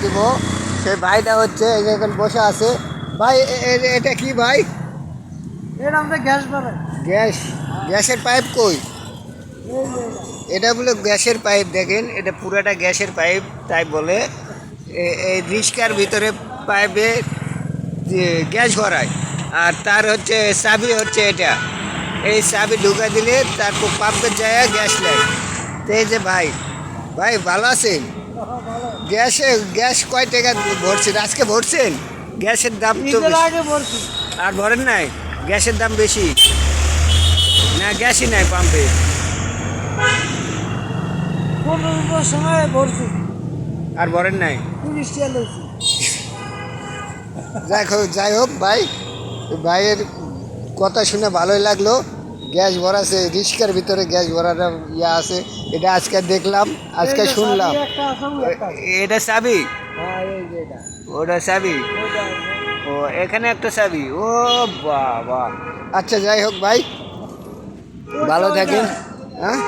দিব সেই ভাইটা হচ্ছে এই যে এখন বসে আছে। ভাই এটা কি ভাই? এটা আমাদের গ্যাস বানায়। গ্যাস, গ্যাসের পাইপ কই? এটা বলে গ্যাসের পাইপ, দেখেন এটা পুরাটা গ্যাসের পাইপ তাই বলে। এই রিস্কার ভিতরে পাইপে গ্যাস ভরায়, আর তার হচ্ছে চাবি হচ্ছে এটা। এই চাবি ঢুকা দিলে তারপর পাম্পের জায়গায় গ্যাস নেয়। তো এই যে ভাই, ভাই ভালো আছেন? গ্যাস কয় টাকা ভরছেন আজকে? ভরছেন? গ্যাসের দাম তো আর ভরেন নাই? গ্যাসের দাম বেশি না? গ্যাসই নাই পাম্পে? 15 সময় ভরছি, আর ভরেন নাই? 30 টাকা লইছি। যাই হোক ভাই, ভাইয়ের কথা শুনে ভালোই লাগলো। গ্যাস ভরাছে, রিস্কার ভিতরে গ্যাস ভরাটা ইয়া আছে, এটা আজকে দেখলাম, আজকে শুনলাম। এটা চাবি? ওটা চাবি? ও এখানে একটা চাবি, ও বাবা। আচ্ছা যাই হোক ভাই, ভালো থাকেন। হ্যাঁ